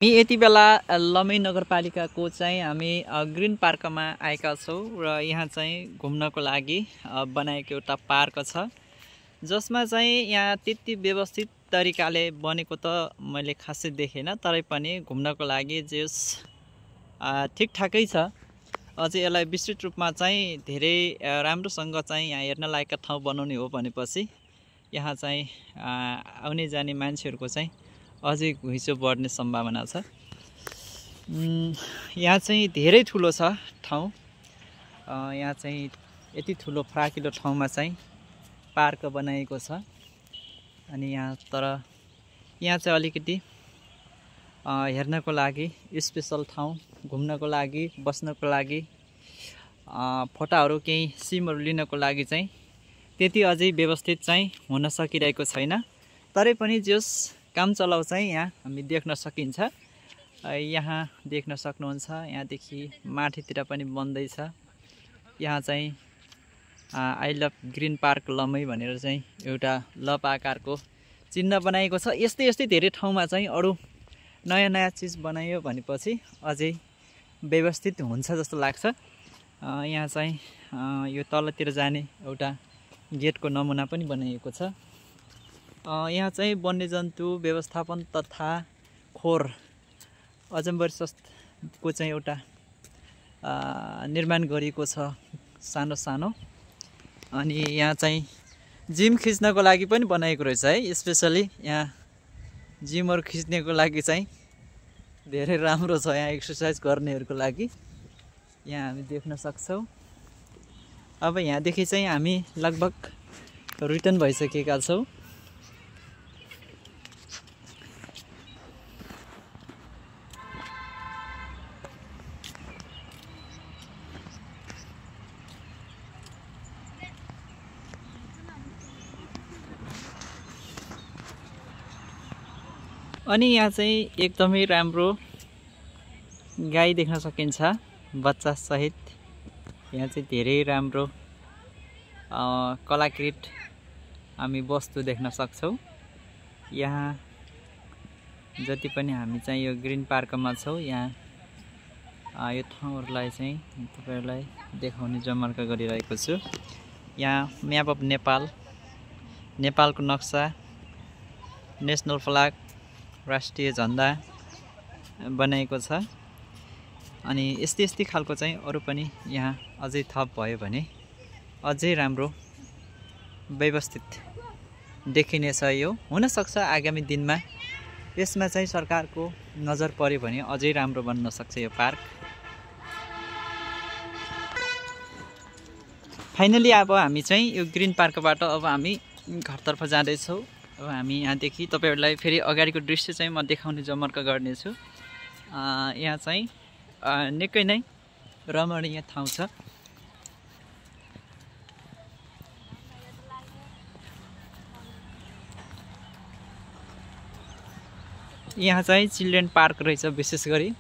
हामी यति बेला लमै नगरपालिकाको चाहिँ हामी ग्रिन पार्कमा आएका छौँ र यहाँ चाहिँ घुम्नको लागि बनाएको एउटा पार्क छ, जसमा चाहिँ यहाँ त्यति व्यवस्थित तरिकाले बनेको त मैले खासै देखेन, तरै पनि घुम्नको लागि जस ठिकठाकै छ। अझै यसलाई विस्तृत रूपमा चाहिँ धेरै राम्रोसँग चाहिँ यहाँ हेर्न लायकका ठाउँ बनाउने हो भनेपछि यहाँ चाहिँ आउने जाने मान्छेहरूको चाहिँ अझै घुइँचो बढ्ने सम्भावना छ। यहाँ चाहिँ धेरै ठुलो छ ठाउँ। यहाँ चाहिँ यति ठुलो फराकिलो ठाउँमा चाहिँ पार्क बनाएको छ। अनि यहाँ चाहिँ अलिकति हेर्नको लागि स्पेशल ठाउँ, घुम्नको लागि, बस्नको लागि, फोटाहरू केही सिमहरू लिनको लागि चाहिँ त्यति अझै व्यवस्थित चाहिँ हुन सकिरहेको छैन। तरै पनि जस काम चलाउ चाहिँ यहाँ हामी देख्न सकिन्छ। यहाँ देख्न सक्नुहुन्छ, यहाँदेखि माथितिर पनि बन्दैछ। यहाँ चाहिँ आई लभ ग्रिन पार्क लमै भनेर चाहिँ एउटा लभ आकारको चिन्ह बनाएको छ। यस्तै यस्तै धेरै ठाउँमा चाहिँ अरू नयाँ नयाँ चिज बनायो भनेपछि अझै व्यवस्थित हुन्छ जस्तो लाग्छ। यहाँ चाहिँ यो तलतिर जाने एउटा गेटको नमुना पनि बनाइएको छ। यहाँ चाहिँ वन्यजन्तु व्यवस्थापन तथा खोर अजम्बरको चाहिँ एउटा निर्माण गरिएको छ सानो सानो। अनि यहाँ चाहिँ जिम खिच्नको लागि पनि बनाएको रहेछ है। स्पेसली यहाँ जिमहरू खिच्नेको लागि चाहिँ धेरै राम्रो छ। यहाँ एक्सर्साइज गर्नेहरूको लागि यहाँ हामी देख्न सक्छौँ। अब यहाँदेखि चाहिँ हामी लगभग रिटर्न भइसकेका छौँ। अनि यहाँ चाहिँ एकदमै राम्रो गाई देख्न सकिन्छ बच्चा सहित। यहाँ चाहिँ धेरै राम्रो कलाकृत हामी वस्तु देख्न सक्छौँ। यहाँ जति पनि हामी चाहिँ यो ग्रिन पार्कमा छौँ, यहाँ यो ठाउँहरूलाई चाहिँ तपाईहरुलाई देखाउने जमर्का गरिरहेको छु। यहाँ म्याप अफ नेपाल, नेपालको नक्सा, नेसनल फ्ल्याग, राष्ट्रिय झन्डा बनाएको छ। अनि यस्तै खालको चाहिँ अरू पनि यहाँ अझै थप भयो भने अझै राम्रो व्यवस्थित देखिनेछ। यो हुनसक्छ आगामी दिनमा यसमा चाहिँ सरकारको नजर पर्यो भने अझै राम्रो बन्न सक्छ यो पार्क। फाइनली अब हामी चाहिँ यो ग्रिन पार्कबाट अब हामी घरतर्फ जाँदैछौँ। अब हामी यहाँदेखि तपाईहरुलाई फेरि अगाडिको दृश्य चाहिँ म देखाउने जमर्का गर्नेछु। यहाँ चाहिँ निकै नै रमणीय ठाउँ छ। यहाँ चाहिँ चिल्ड्रेन पार्क रहेछ विशेष गरी।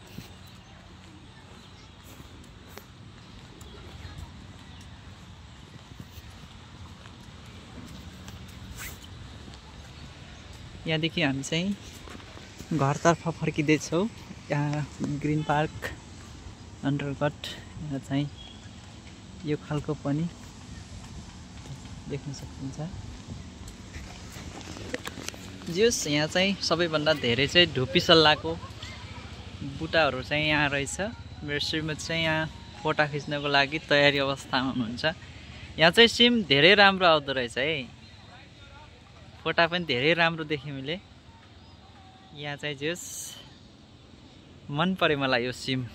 यहाँदेखि हामी चाहिँ घरतर्फ फर्किँदैछौँ। यहाँ ग्रिन पार्क अन्तर्गत यहाँ चाहिँ यो खालको पनि देख्न सकिन्छ। जस यहाँ चाहिँ सबैभन्दा धेरै चाहिँ धुपी सल्लाहको बुटाहरू चाहिँ यहाँ रहेछ। मेरो श्रीमती चाहिँ यहाँ फोटो खिच्नको लागि तयारी अवस्थामा हुनुहुन्छ। यहाँ चाहिँ सिम धेरै राम्रो आउँदो रहेछ है, फोटा पनि धेरै राम्रो देखेँ मैले। यहाँ चाहिँ जस मन पर्यो मलाई यो सिम।